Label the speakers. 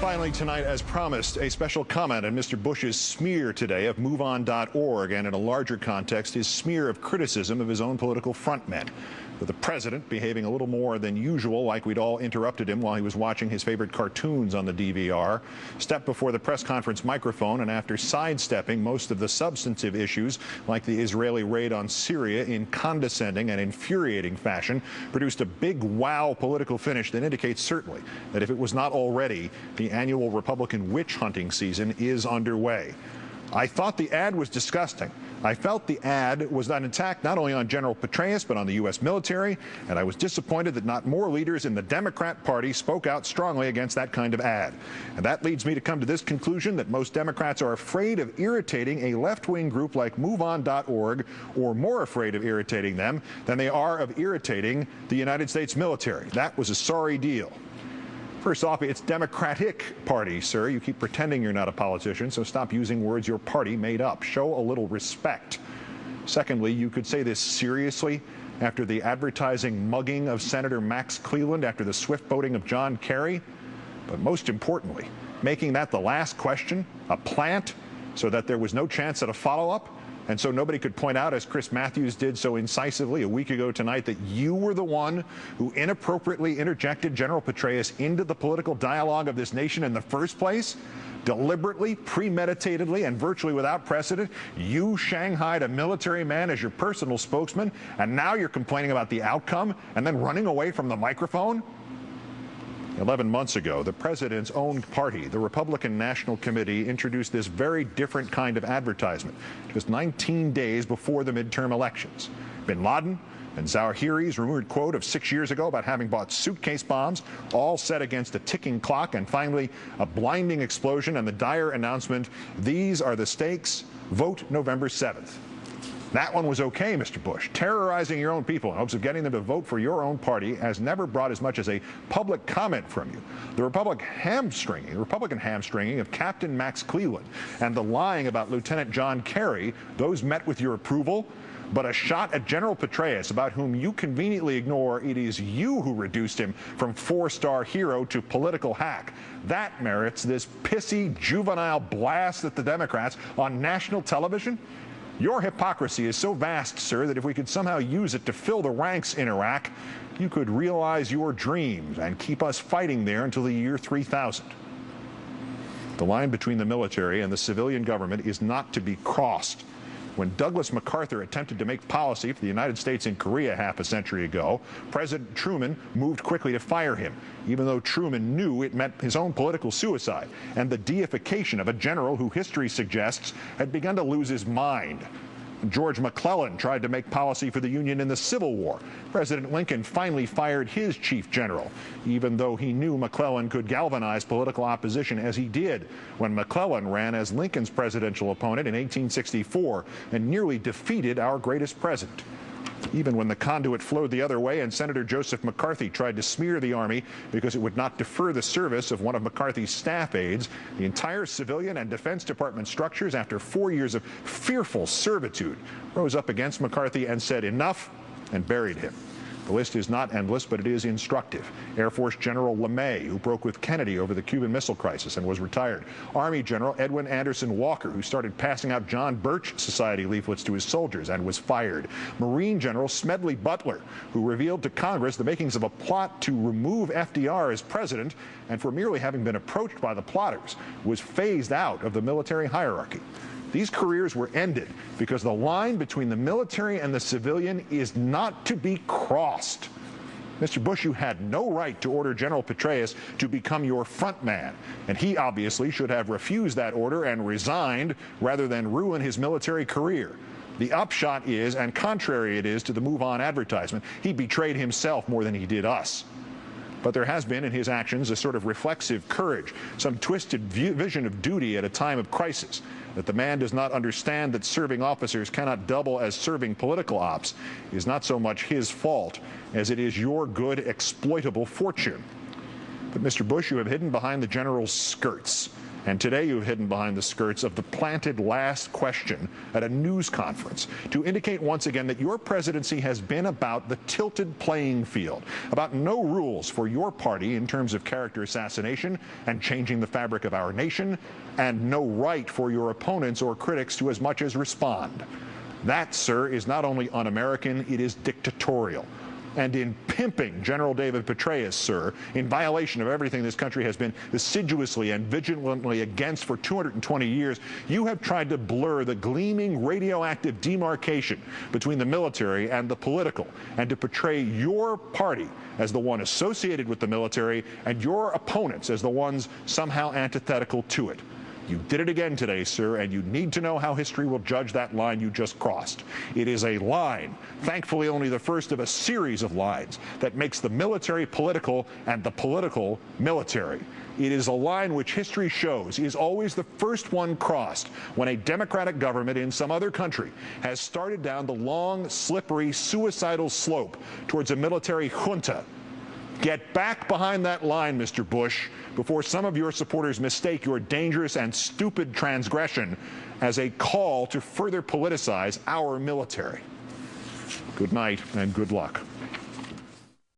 Speaker 1: Finally tonight, as promised, a special comment on Mr. Bush's smear today of MoveOn.org, and in a larger context, his smear of criticism of his own political frontmen. With the president behaving a little more than usual, like we'd all interrupted him while he was watching his favorite cartoons on the DVR, stepped before the press conference microphone, and after sidestepping most of the substantive issues, like the Israeli raid on Syria, in condescending and infuriating fashion, produced a big wow political finish that indicates certainly that if it was not already, the annual Republican witch hunting season is underway. I thought the ad was disgusting. I felt the ad was an attack not only on General Petraeus, but on the U.S. military, and I was disappointed that not more leaders in the Democrat Party spoke out strongly against that kind of ad. And that leads me to come to this conclusion, that most Democrats are afraid of irritating a left-wing group like MoveOn.org, or more afraid of irritating them than they are of irritating the United States military. That was a sorry deal. First off, it's Democratic Party, sir. You keep pretending you're not a politician, so stop using words your party made up. Show a little respect. Secondly, you could say this seriously after the advertising mugging of Senator Max Cleland, after the swift boating of John Kerry. But most importantly, making that the last question, a plant, so that there was no chance at a follow-up. And so nobody could point out, as Chris Matthews did so incisively a week ago tonight, that you were the one who inappropriately interjected General Petraeus into the political dialogue of this nation in the first place. Deliberately, premeditatedly, and virtually without precedent, you shanghaied a military man as your personal spokesman, and now you're complaining about the outcome and then running away from the microphone? 11 months ago, the president's own party, the Republican National Committee, introduced this very different kind of advertisement just 19 days before the midterm elections. Bin Laden and Zawahiri's rumored quote of 6 years ago about having bought suitcase bombs, all set against a ticking clock, and finally a blinding explosion and the dire announcement, "These are the stakes, vote November 7th. That one was okay, Mr. Bush. Terrorizing your own people in hopes of getting them to vote for your own party has never brought as much as a public comment from you. The Republican hamstringing of Captain Max Cleland and the lying about Lieutenant John Kerry, those met with your approval. But a shot at General Petraeus, about whom you conveniently ignore, it is you who reduced him from four-star hero to political hack. That merits this pissy, juvenile blast at the Democrats on national television. Your hypocrisy is so vast, sir, that if we could somehow use it to fill the ranks in Iraq, you could realize your dreams and keep us fighting there until the year 3000. The line between the military and the civilian government is not to be crossed. When Douglas MacArthur attempted to make policy for the United States in Korea half a century ago, President Truman moved quickly to fire him, even though Truman knew it meant his own political suicide and the deification of a general who history suggests had begun to lose his mind. George McClellan tried to make policy for the Union in the Civil War. President Lincoln finally fired his chief general, even though he knew McClellan could galvanize political opposition, as he did when McClellan ran as Lincoln's presidential opponent in 1864 and nearly defeated our greatest president. Even when the conduit flowed the other way and Senator Joseph McCarthy tried to smear the Army because it would not defer the service of one of McCarthy's staff aides, the entire civilian and Defense Department structures, after 4 years of fearful servitude, rose up against McCarthy and said enough and buried him. The list is not endless, but it is instructive. Air Force General LeMay, who broke with Kennedy over the Cuban Missile Crisis and was retired. Army General Edwin Anderson Walker, who started passing out John Birch Society leaflets to his soldiers and was fired. Marine General Smedley Butler, who revealed to Congress the makings of a plot to remove FDR as president, and for merely having been approached by the plotters, was phased out of the military hierarchy. These careers were ended because the line between the military and the civilian is not to be crossed. Mr. Bush, you had no right to order General Petraeus to become your front man, and he obviously should have refused that order and resigned rather than ruin his military career. The upshot is, and contrary it is to the Move On advertisement, he betrayed himself more than he did us. But there has been in his actions a sort of reflexive courage, some twisted vision of duty at a time of crisis, that the man does not understand that serving officers cannot double as serving political ops is not so much his fault as it is your good exploitable fortune. But Mr. Bush, you have hidden behind the general's skirts. And today you've hidden behind the skirts of the planted last question at a news conference to indicate once again that your presidency has been about the tilted playing field, about no rules for your party in terms of character assassination and changing the fabric of our nation, and no right for your opponents or critics to as much as respond. That, sir, is not only un-American, it is dictatorial. And in pimping General David Petraeus, sir, in violation of everything this country has been assiduously and vigilantly against for 220 years, you have tried to blur the gleaming radioactive demarcation between the military and the political, and to portray your party as the one associated with the military and your opponents as the ones somehow antithetical to it. You did it again today, sir, and you need to know how history will judge that line you just crossed. It is a line, thankfully only the first of a series of lines, that makes the military political and the political military. It is a line which history shows is always the first one crossed when a democratic government in some other country has started down the long, slippery, suicidal slope towards a military junta. Get back behind that line, Mr. Bush, before some of your supporters mistake your dangerous and stupid transgression as a call to further politicize our military. Good night and good luck.